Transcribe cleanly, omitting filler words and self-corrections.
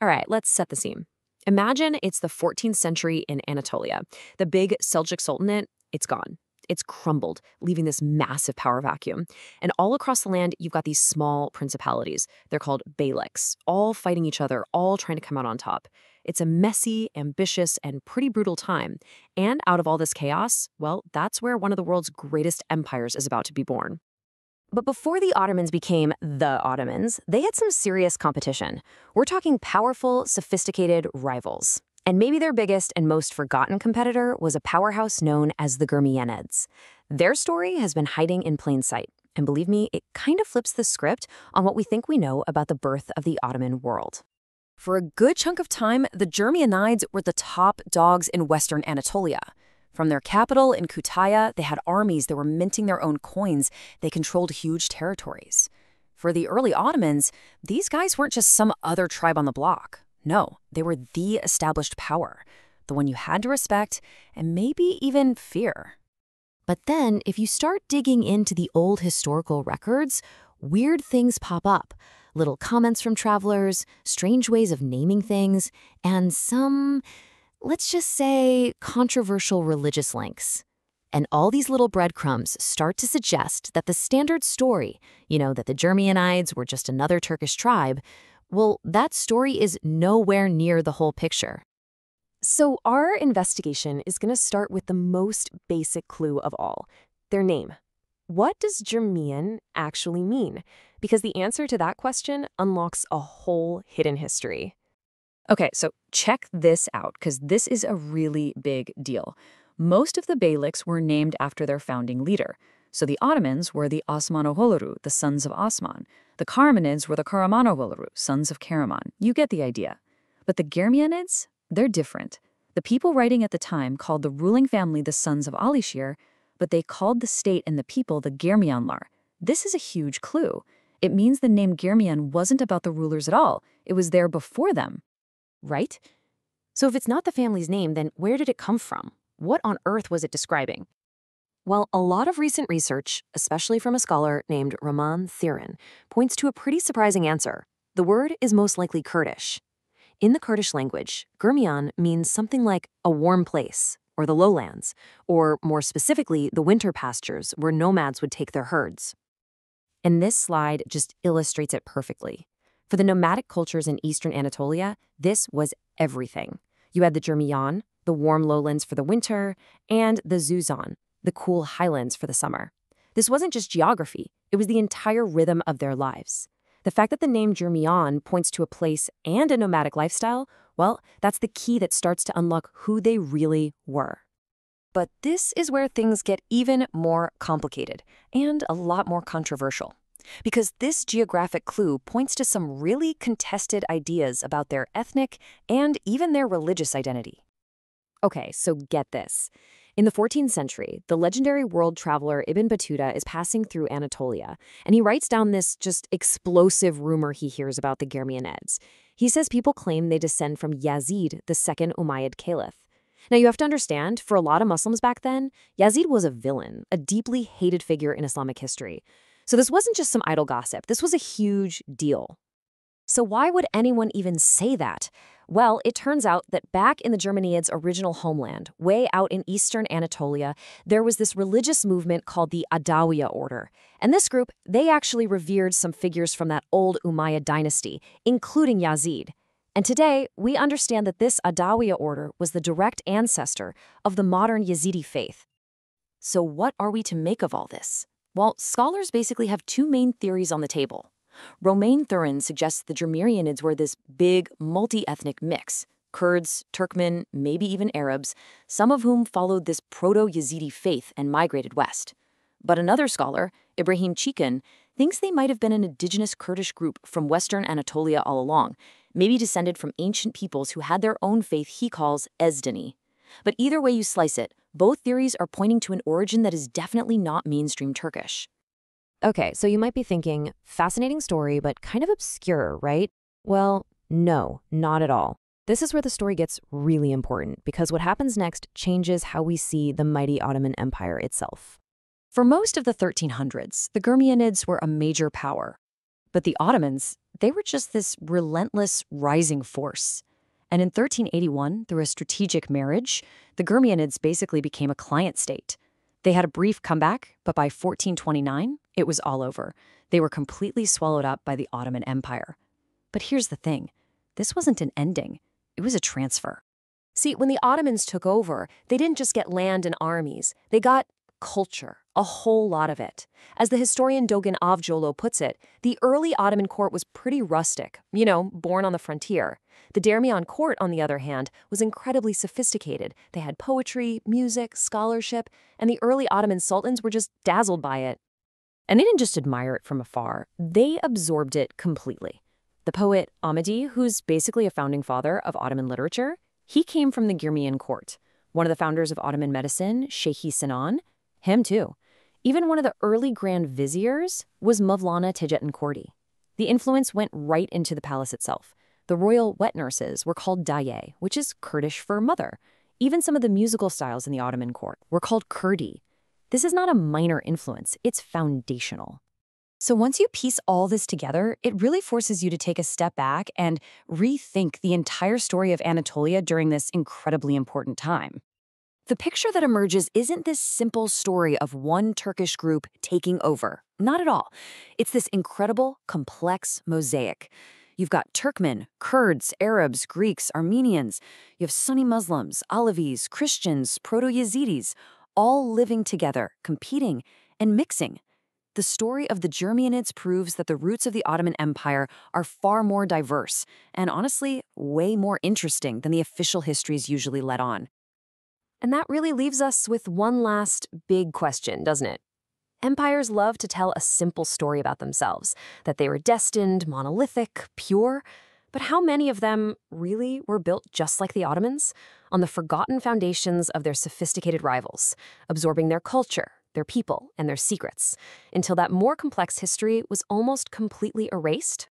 All right, let's set the scene. Imagine it's the 14th century in Anatolia. The big Seljuk Sultanate, it's gone. It's crumbled, leaving this massive power vacuum. And all across the land, you've got these small principalities. They're called beyliks, all fighting each other, all trying to come out on top. It's a messy, ambitious, and pretty brutal time. And out of all this chaos, well, that's where one of the world's greatest empires is about to be born. But before the Ottomans became the Ottomans, they had some serious competition. We're talking powerful, sophisticated rivals. And maybe their biggest and most forgotten competitor was a powerhouse known as the Germiyanids. Their story has been hiding in plain sight. And believe me, it kind of flips the script on what we think we know about the birth of the Ottoman world. For a good chunk of time, the Germiyanids were the top dogs in Western Anatolia. From their capital in Kütahya, they had armies that were minting their own coins. They controlled huge territories. For the early Ottomans, these guys weren't just some other tribe on the block. No, they were the established power, the one you had to respect and maybe even fear. But then, if you start digging into the old historical records, weird things pop up. Little comments from travelers, strange ways of naming things, and some, let's just say, controversial religious links. And all these little breadcrumbs start to suggest that the standard story, that the Germiyanids were just another Turkish tribe, well, that story is nowhere near the whole picture. So our investigation is going to start with the most basic clue of all, their name. What does Germian actually mean? Because the answer to that question unlocks a whole hidden history. Okay, so check this out, because this is a really big deal. Most of the beyliks were named after their founding leader. So the Ottomans were the Osmanoğulları, the sons of Osman. The Karamanids were the Karamanoğulları, sons of Karaman. You get the idea. But the Germiyanids, they're different. The people writing at the time called the ruling family the sons of Alişir, but they called the state and the people the Germiyanlar. This is a huge clue. It means the name Germiyan wasn't about the rulers at all. It was there before them. Right? So if it's not the family's name, then where did it come from? What on earth was it describing? Well, a lot of recent research, especially from a scholar named Rahman Thirin, points to a pretty surprising answer. The word is most likely Kurdish. In the Kurdish language, Germiyan means something like a warm place, or the lowlands, or more specifically, the winter pastures where nomads would take their herds. And this slide just illustrates it perfectly. For the nomadic cultures in eastern Anatolia, this was everything. You had the Germiyan, the warm lowlands for the winter, and the Zuzan, the cool highlands for the summer. This wasn't just geography, it was the entire rhythm of their lives. The fact that the name Germiyan points to a place and a nomadic lifestyle, well, that's the key that starts to unlock who they really were. But this is where things get even more complicated and a lot more controversial. Because this geographic clue points to some really contested ideas about their ethnic and even their religious identity. Okay, so get this. In the 14th century, the legendary world traveler Ibn Battuta is passing through Anatolia, and he writes down this just explosive rumor he hears about the Germiyanids. He says people claim they descend from Yazid, the second Umayyad caliph. Now, you have to understand, for a lot of Muslims back then, Yazid was a villain, a deeply hated figure in Islamic history. So this wasn't just some idle gossip. This was a huge deal. So why would anyone even say that? Well, it turns out that back in the Germanids' original homeland, way out in eastern Anatolia, there was this religious movement called the Adawiya order. And this group, they actually revered some figures from that old Umayyad dynasty, including Yazid. And today, we understand that this Adawiya order was the direct ancestor of the modern Yazidi faith. So what are we to make of all this? Well, scholars basically have two main theories on the table. Romain Thurin suggests the Germiyanids were this big, multi-ethnic mix. Kurds, Turkmen, maybe even Arabs, some of whom followed this proto-Yazidi faith and migrated west. But another scholar, Ibrahim Chikan, thinks they might have been an indigenous Kurdish group from western Anatolia all along, maybe descended from ancient peoples who had their own faith he calls Ezdani. But either way you slice it, both theories are pointing to an origin that is definitely not mainstream Turkish. Okay, so you might be thinking, fascinating story, but kind of obscure, right? Well, no, not at all. This is where the story gets really important, because what happens next changes how we see the mighty Ottoman Empire itself. For most of the 1300s, the Germiyanids were a major power. But the Ottomans, they were just this relentless rising force. And in 1381, through a strategic marriage, the Germiyanids basically became a client state. They had a brief comeback, but by 1429, it was all over. They were completely swallowed up by the Ottoman Empire. But here's the thing. This wasn't an ending. It was a transfer. See, when the Ottomans took over, they didn't just get land and armies. They got culture, a whole lot of it. As the historian Dogan Avcıoğlu puts it, the early Ottoman court was pretty rustic, born on the frontier. The Germiyan court, on the other hand, was incredibly sophisticated. They had poetry, music, scholarship, and the early Ottoman sultans were just dazzled by it. And they didn't just admire it from afar, they absorbed it completely. The poet Ahmadi, who's basically a founding father of Ottoman literature, he came from the Germiyan court. One of the founders of Ottoman medicine, Şeyh Sinan, him too. Even one of the early Grand Viziers was Mevlana Taceddin Kordi. The influence went right into the palace itself. The royal wet nurses were called daye, which is Kurdish for mother. Even some of the musical styles in the Ottoman court were called Kurdi. This is not a minor influence, it's foundational. So once you piece all this together, it really forces you to take a step back and rethink the entire story of Anatolia during this incredibly important time. The picture that emerges isn't this simple story of one Turkish group taking over. Not at all. It's this incredible, complex mosaic. You've got Turkmen, Kurds, Arabs, Greeks, Armenians. You have Sunni Muslims, Alevis, Christians, Proto-Yazidis, all living together, competing, and mixing. The story of the Germiyanids proves that the roots of the Ottoman Empire are far more diverse and, honestly, way more interesting than the official histories usually let on. And that really leaves us with one last big question, doesn't it? Empires love to tell a simple story about themselves, that they were destined, monolithic, pure. But how many of them really were built just like the Ottomans, on the forgotten foundations of their sophisticated rivals, absorbing their culture, their people, and their secrets, until that more complex history was almost completely erased?